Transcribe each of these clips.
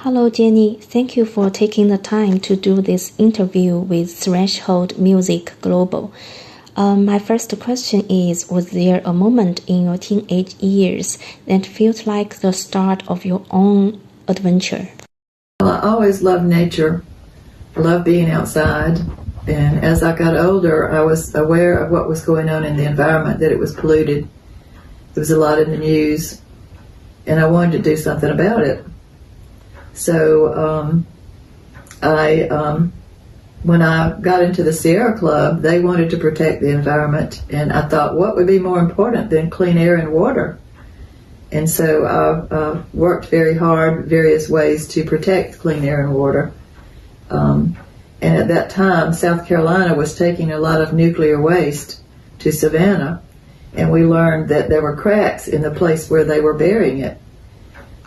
Hello, Jenny. Thank you for taking the time to do this interview with Threshold Music Global. My first question is, was there a moment in your teenage years that felt like the start of your own adventure? Well, I always loved nature. I loved being outside. And as I got older, I was aware of what was going on in the environment, that it was polluted. There was a lot in the news, and I wanted to do something about it. So when I got into the Sierra Club, they wanted to protect the environment, and I thought, what would be more important than clean air and water? And so I worked very hard, various ways to protect clean air and water. And at that time, South Carolina was taking a lot of nuclear waste to Savannah, and we learned that there were cracks in the place where they were burying it,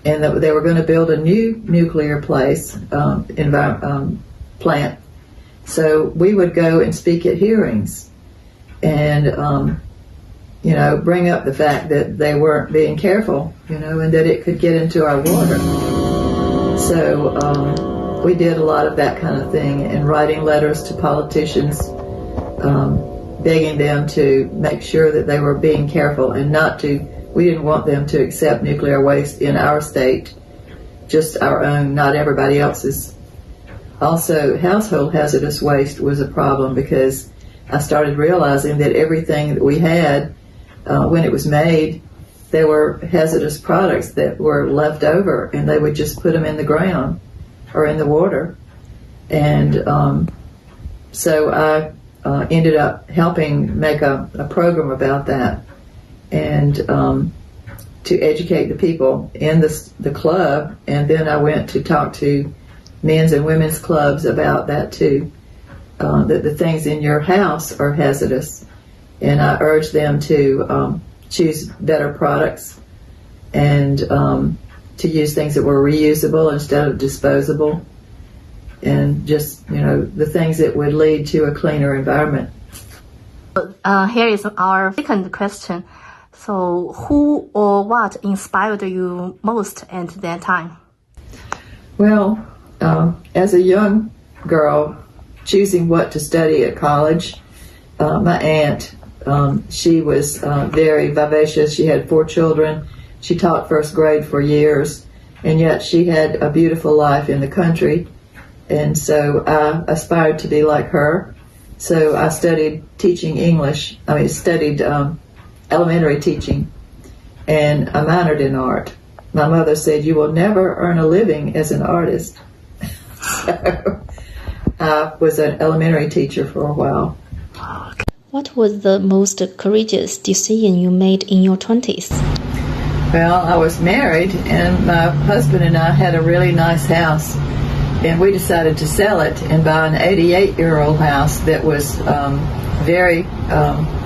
and that they were going to build a new nuclear plant. So we would go and speak at hearings and, bring up the fact that they weren't being careful, and that it could get into our water. So we did a lot of that kind of thing, and writing letters to politicians, begging them to make sure that they were being careful and we didn't want them to accept nuclear waste in our state, just our own, not everybody else's. Also, household hazardous waste was a problem because I started realizing that everything that we had, when it was made, there were hazardous products that were left over, and they would just put them in the ground or in the water. And so I ended up helping make a program about that, and to educate the people in the club. And then I went to talk to men's and women's clubs about that too, that the things in your house are hazardous, and I urged them to choose better products and to use things that were reusable instead of disposable, and just the things that would lead to a cleaner environment. Here is our second question. So who or what inspired you most at that time? Well, as a young girl choosing what to study at college, my aunt, she was very vivacious. She had 4 children. She taught first grade for years, and yet she had a beautiful life in the country. And so I aspired to be like her. So I studied teaching English. I studied elementary teaching, and I minored in art. My mother said, "You will never earn a living as an artist." So I was an elementary teacher for a while. What was the most courageous decision you made in your 20s? Well, I was married, and my husband and I had a really nice house, and we decided to sell it and buy an 88-year-old house that was very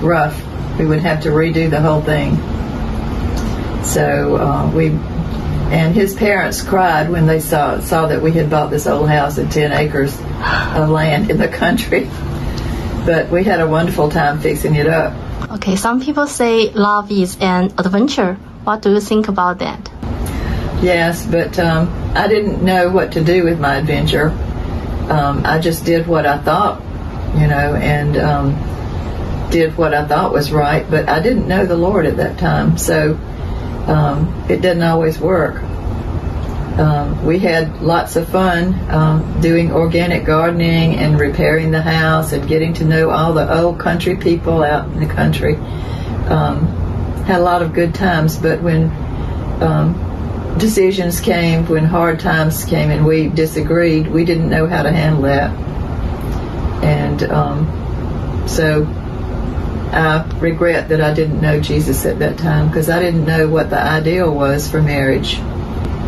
rough. We would have to redo the whole thing. So and his parents cried when they saw that we had bought this old house and 10 acres of land in the country. But we had a wonderful time fixing it up. Okay, some people say love is an adventure. What do you think about that? Yes, but I didn't know what to do with my adventure. I just did what I thought, and did what I thought was right, but I didn't know the Lord at that time, so it didn't always work. We had lots of fun doing organic gardening and repairing the house and getting to know all the old country people out in the country. Had a lot of good times, but when decisions came, when hard times came and we disagreed, we didn't know how to handle that. And so I regret that I didn't know Jesus at that time, because I didn't know what the ideal was for marriage.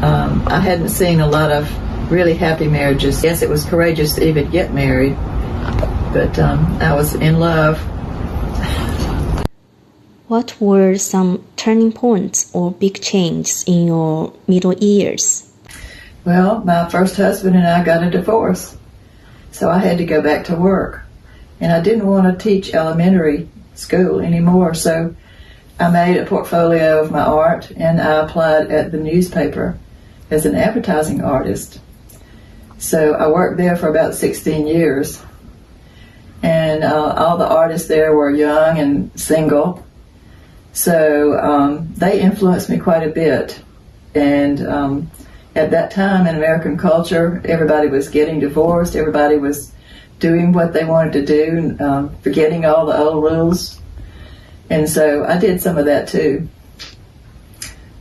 I hadn't seen a lot of really happy marriages. Yes, it was courageous to even get married, but I was in love. What were some turning points or big changes in your middle years? Well, my first husband and I got a divorce, so I had to go back to work. And I didn't want to teach elementary school anymore, so I made a portfolio of my art, and I applied at the newspaper as an advertising artist. So I worked there for about 16 years. And all the artists there were young and single. So they influenced me quite a bit. And at that time in American culture, everybody was getting divorced. Everybody was doing what they wanted to do, forgetting all the old rules. And so I did some of that too.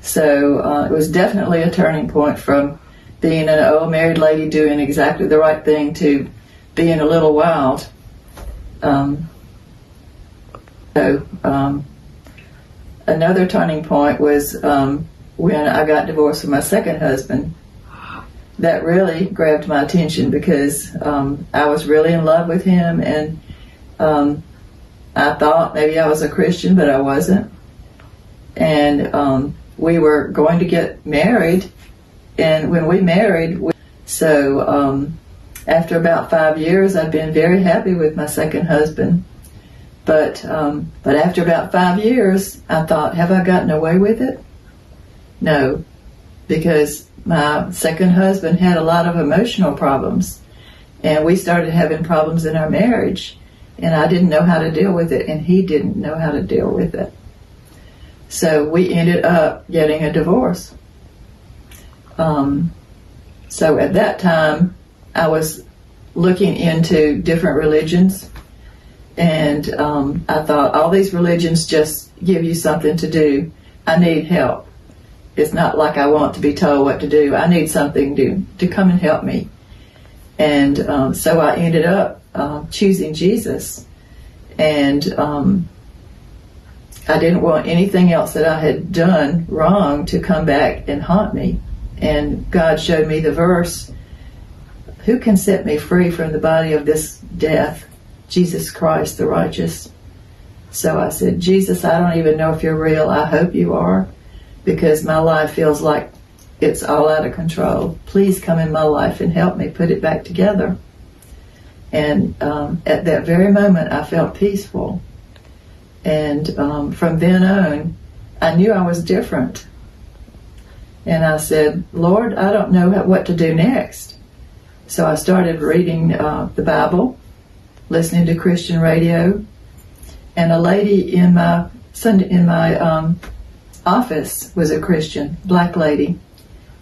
So it was definitely a turning point from being an old married lady doing exactly the right thing to being a little wild. Another turning point was when I got divorced from my second husband. That really grabbed my attention because I was really in love with him, and I thought maybe I was a Christian, but I wasn't. And we were going to get married, and when we married, after about 5 years, I'd been very happy with my second husband. But after about 5 years, I thought, have I gotten away with it? No, because my second husband had a lot of emotional problems, and we started having problems in our marriage, and I didn't know how to deal with it, and he didn't know how to deal with it. So we ended up getting a divorce. So at that time, I was looking into different religions, and I thought, all these religions just give you something to do. I need help. It's not like I want to be told what to do. I need something to come and help me. And so I ended up choosing Jesus. And I didn't want anything else that I had done wrong to come back and haunt me. And God showed me the verse, who can set me free from the body of this death? Jesus Christ, the righteous. So I said, Jesus, I don't even know if you're real. I hope you are, because my life feels like it's all out of control. Please come in my life and help me put it back together. And at that very moment, I felt peaceful. And from then on, I knew I was different. And I said, Lord, I don't know what to do next. So I started reading the Bible, listening to Christian radio, and a lady in my office was a Christian, black lady,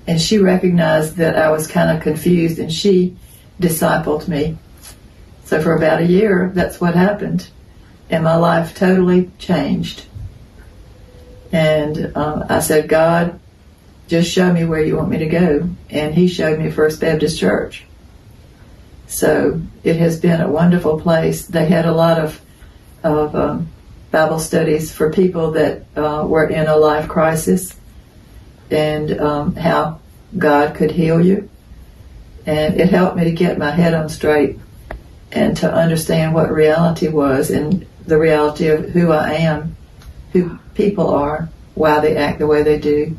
and she recognized that I was kind of confused, and she discipled me. So for about a year, that's what happened, and my life totally changed. And I said, God, just show me where you want me to go. And he showed me First Baptist Church. So it has been a wonderful place. They had a lot of Bible studies for people that were in a life crisis, and how God could heal you. And it helped me to get my head on straight and to understand what reality was, and the reality of who I am, who people are, why they act the way they do.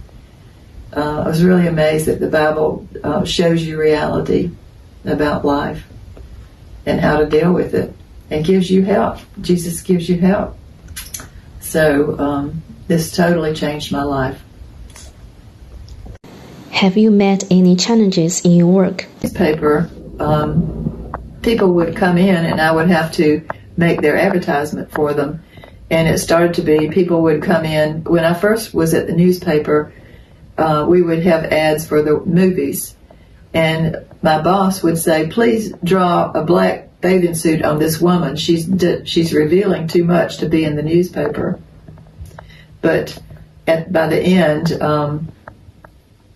I was really amazed that the Bible shows you reality about life and how to deal with it, and gives you help. Jesus gives you help. So this totally changed my life. Have you met any challenges in your work? Newspaper, people would come in and I would have to make their advertisement for them. And it started to be, people would come in. When I first was at the newspaper, we would have ads for the movies. And my boss would say, please draw a black bathing suit on this woman. She's revealing too much to be in the newspaper. But by the end,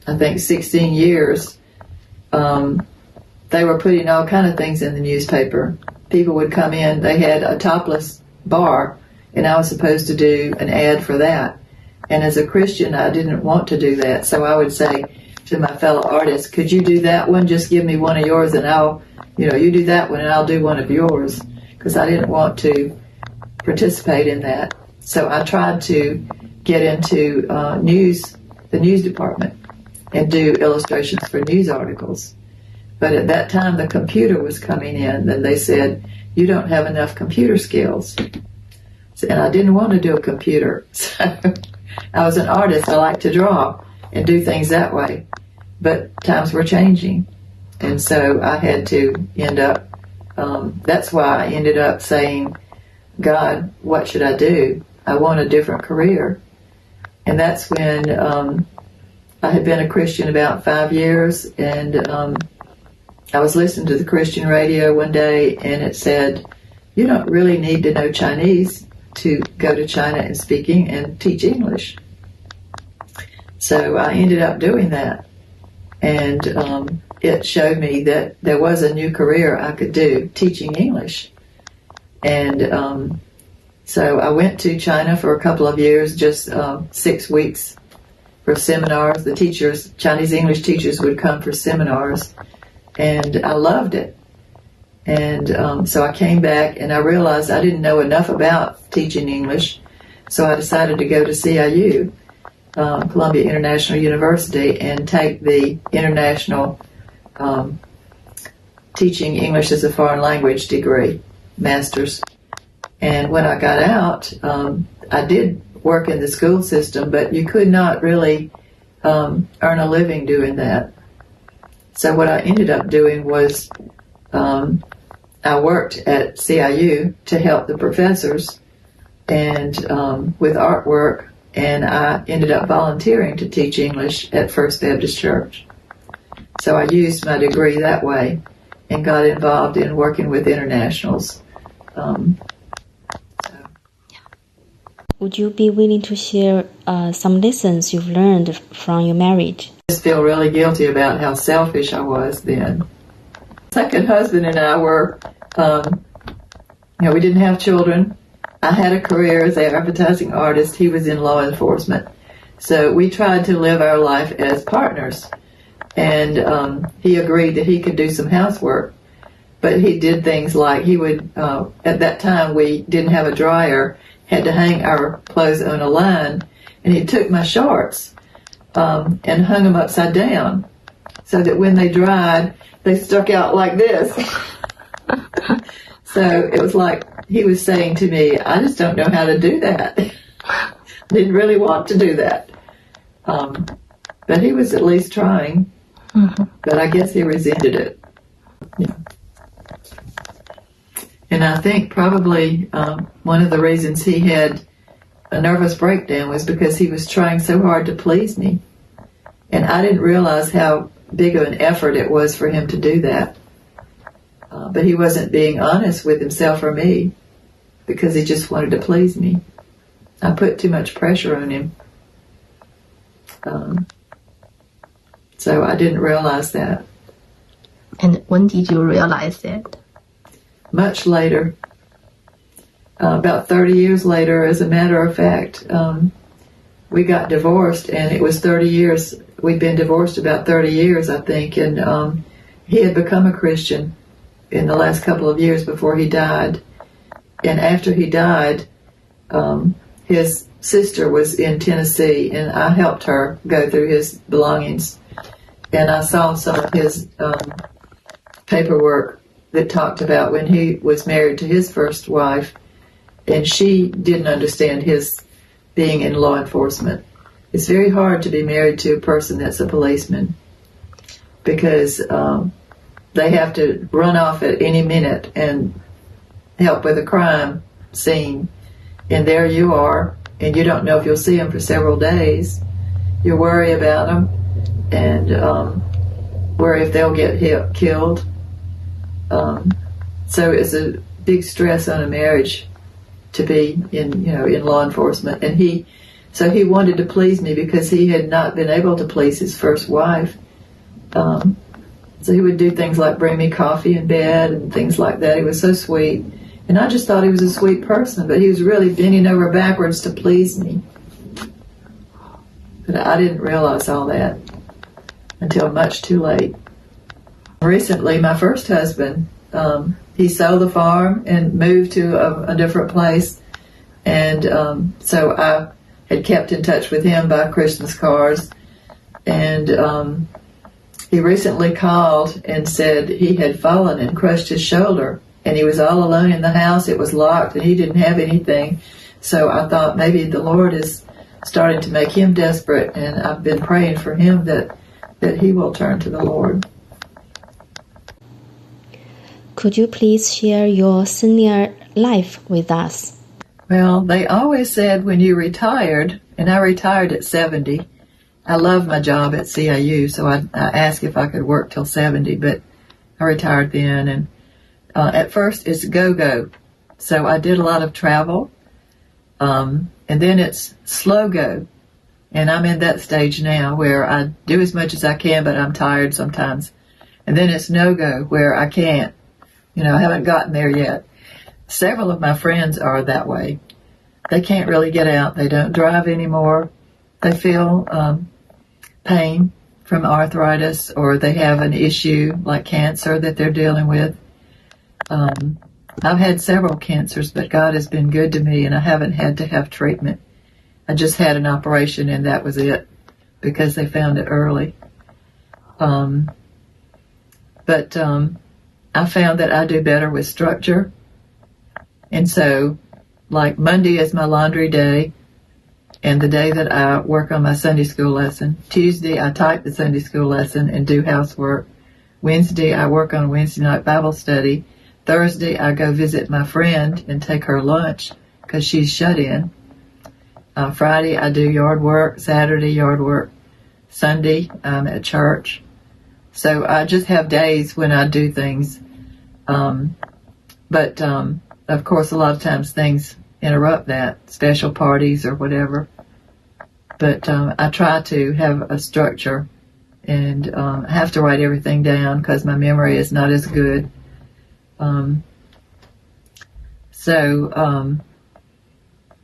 I think 16 years, they were putting all kind of things in the newspaper. People would come in, they had a topless bar, and I was supposed to do an ad for that. And as a Christian, I didn't want to do that. So I would say to my fellow artists, could you do that one? Just give me one of yours, and you do that one and I'll do one of yours. Because I didn't want to participate in that. So I tried to get into the news department and do illustrations for news articles. But at that time, the computer was coming in, and they said, you don't have enough computer skills. And I didn't want to do a computer. So I was an artist. I like to draw and do things that way. but times were changing, and so I had to end up. That's why I ended up saying, God, what should I do? I want a different career. And that's when I had been a Christian about 5 years, and I was listening to the Christian radio one day, and it said, you don't really need to know Chinese to go to China and speaking and teach English. So I ended up doing that, and it showed me that there was a new career I could do, teaching English. And so I went to China for a couple of years, just 6 weeks for seminars. The teachers, Chinese English teachers, would come for seminars, and I loved it. And so I came back, and I realized I didn't know enough about teaching English, so I decided to go to CIU, Columbia International University, and take the International Teaching English as a Foreign Language degree, master's. And when I got out, I did work in the school system, but you could not really earn a living doing that. So what I ended up doing was I worked at CIU to help the professors and with artwork, and I ended up volunteering to teach English at First Baptist Church. So I used my degree that way and got involved in working with internationals. Would you be willing to share some lessons you've learned from your marriage? I just feel really guilty about how selfish I was then. Second husband and I were, we didn't have children. I had a career as an advertising artist. He was in law enforcement. So we tried to live our life as partners. And he agreed that he could do some housework. But he did things like he would, at that time we didn't have a dryer, had to hang our clothes on a line, and he took my shorts and hung them upside down so that when they dried, they stuck out like this. So it was like he was saying to me, I just don't know how to do that. I didn't really want to do that. But he was at least trying. Mm-hmm. But I guess he resented it. Yeah. And I think probably one of the reasons he had a nervous breakdown was because he was trying so hard to please me. And I didn't realize how big of an effort it was for him to do that. But he wasn't being honest with himself or me because he just wanted to please me. I put too much pressure on him. So I didn't realize that. And when did you realize that? Much later. About 30 years later, as a matter of fact. We got divorced, and it was 30 years. We'd been divorced about 30 years, I think, and he had become a Christian in the last couple of years before he died. And after he died, his sister was in Tennessee, and I helped her go through his belongings. And I saw some of his paperwork that talked about when he was married to his first wife, and she didn't understand his being in law enforcement. It's very hard to be married to a person that's a policeman because they have to run off at any minute and help with a crime scene. And there you are, and you don't know if you'll see them for several days. You worry about them and worry if they'll get killed. So it's a big stress on a marriage to be in law enforcement. And he wanted to please me because he had not been able to please his first wife. So he would do things like bring me coffee in bed and things like that. He was so sweet. And I just thought he was a sweet person, but he was really bending over backwards to please me. But I didn't realize all that until much too late. Recently, my first husband, he sold the farm and moved to a different place. And so I had kept in touch with him by Christmas cards. And he recently called and said he had fallen and crushed his shoulder. And he was all alone in the house. It was locked and he didn't have anything. So I thought maybe the Lord is starting to make him desperate. And I've been praying for him that that he will turn to the Lord. Could you please share your senior life with us? Well, they always said when you retired, and I retired at 70. I loved my job at CIU, so I asked if I could work till 70, but I retired then. And at first it's go-go. So I did a lot of travel, and then it's slow go. And I'm in that stage now where I do as much as I can, but I'm tired sometimes. And then it's no-go, where I can't. I haven't gotten there yet. Several of my friends are that way. They can't really get out. They don't drive anymore. They feel pain from arthritis, or they have an issue like cancer that they're dealing with. I've had several cancers, but God has been good to me, and I haven't had to have treatment. I just had an operation, and that was it, because they found it early. But I found that I do better with structure. And so, like Monday is my laundry day, and the day that I work on my Sunday school lesson. Tuesday, I type the Sunday school lesson and do housework. Wednesday, I work on Wednesday night Bible study. Thursday, I go visit my friend and take her lunch because she's shut in. Friday, I do yard work. Saturday, yard work. Sunday, I'm at church. So I just have days when I do things. But of course, a lot of times things interrupt that, special parties or whatever. But I try to have a structure, and I have to write everything down because my memory is not as good.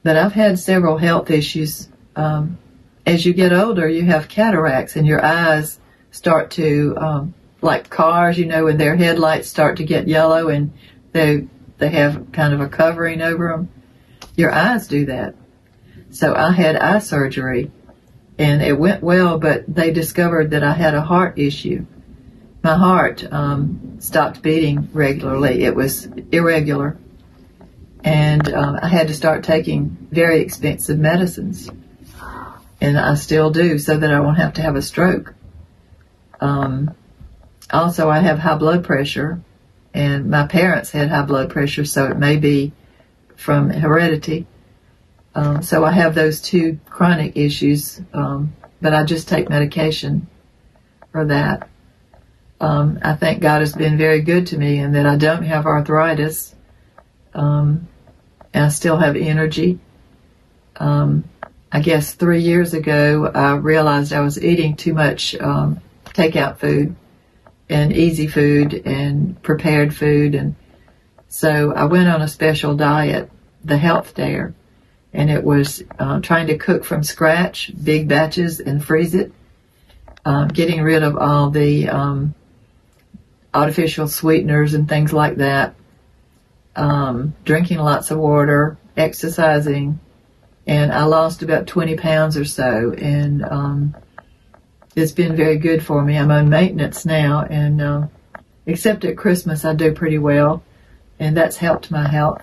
But I've had several health issues. As you get older, you have cataracts, and your eyes start to, like cars, when their headlights start to get yellow and they have kind of a covering over them. Your eyes do that. So I had eye surgery, and it went well, but they discovered that I had a heart issue. My heart stopped beating regularly. It was irregular. And I had to start taking very expensive medicines. And I still do, so that I won't have to have a stroke. Also, I have high blood pressure, and my parents had high blood pressure, so it may be from heredity. So I have those two chronic issues, but I just take medication for that. I think God has been very good to me in that I don't have arthritis, and I still have energy. I guess 3 years ago, I realized I was eating too much takeout food and easy food and prepared food. And so I went on a special diet, the Health Dare, and it was trying to cook from scratch, big batches, and freeze it, getting rid of all the artificial sweeteners and things like that, drinking lots of water, exercising, and I lost about 20 pounds or so, and it's been very good for me. I'm on maintenance now, and except at Christmas I do pretty well, and that's helped my health.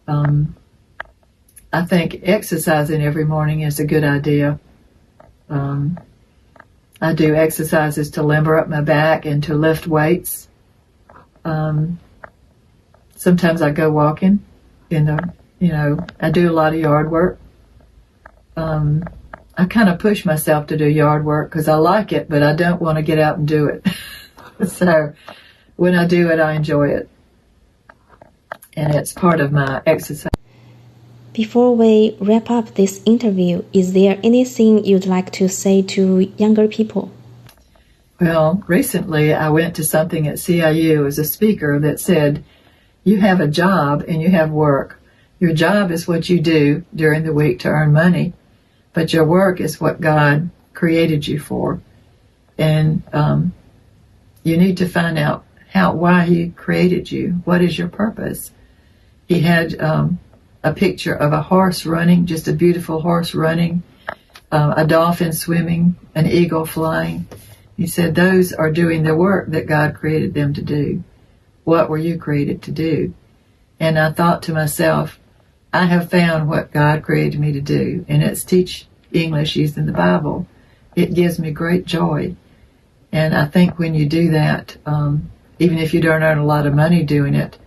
I think exercising every morning is a good idea. I do exercises to limber up my back and to lift weights. Sometimes I go walking I do a lot of yard work. I kind of push myself to do yard work because I like it, but I don't want to get out and do it. So when I do it, I enjoy it. And it's part of my exercise. Before we wrap up this interview, is there anything you'd like to say to younger people? Well, recently I went to something at CIU as a speaker that said, you have a job and you have work. Your job is what you do during the week to earn money, but your work is what God created you for. And you need to find out why He created you. What is your purpose? He had a picture of a horse running, just a beautiful horse running, a dolphin swimming, an eagle flying. He said those are doing the work that God created them to do. What were you created to do? And I thought to myself, I have found what God created me to do, and it's teach English using the Bible. It gives me great joy. And I think when you do that, even if you don't earn a lot of money doing it,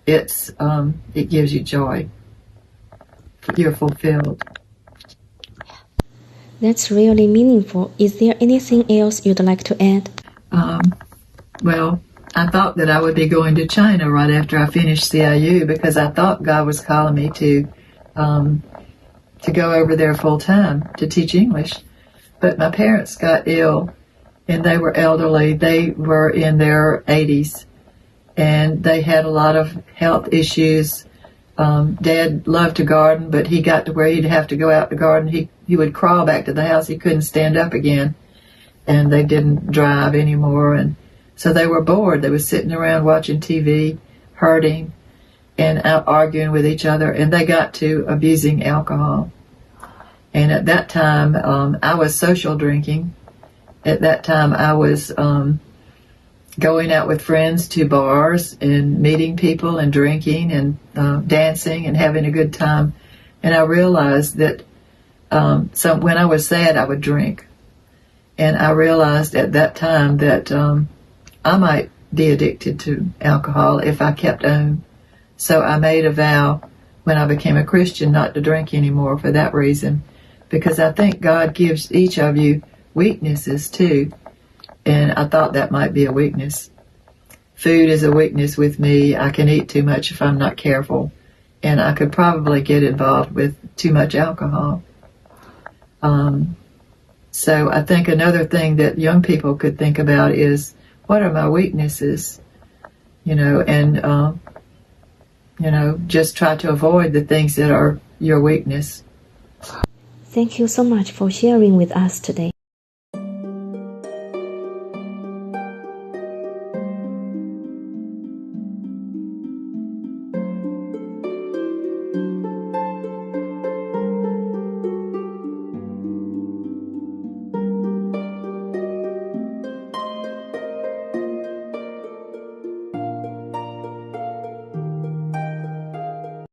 it gives you joy. You're fulfilled. That's really meaningful. Is there anything else you'd like to add? Well, I thought that I would be going to China right after I finished CIU because I thought God was calling me to go over there full time to teach English. But my parents got ill, and they were elderly. They were in their 80s, and they had a lot of health issues. Dad loved to garden, but he got to where he'd have to go out to garden. He would crawl back to the house. He couldn't stand up again, and they didn't drive anymore. And so they were bored. They were sitting around watching TV, hurting, and out arguing with each other. And they got to abusing alcohol. And at that time, I was social drinking. At that time, I was going out with friends to bars and meeting people and drinking and dancing and having a good time. And I realized that when I was sad, I would drink. And I realized at that time that I might be addicted to alcohol if I kept on. So I made a vow when I became a Christian not to drink anymore for that reason. Because I think God gives each of you weaknesses too. And I thought that might be a weakness. Food is a weakness with me. I can eat too much if I'm not careful. And I could probably get involved with too much alcohol. So I think another thing that young people could think about is, what are my weaknesses? And just try to avoid the things that are your weakness. Thank you so much for sharing with us today.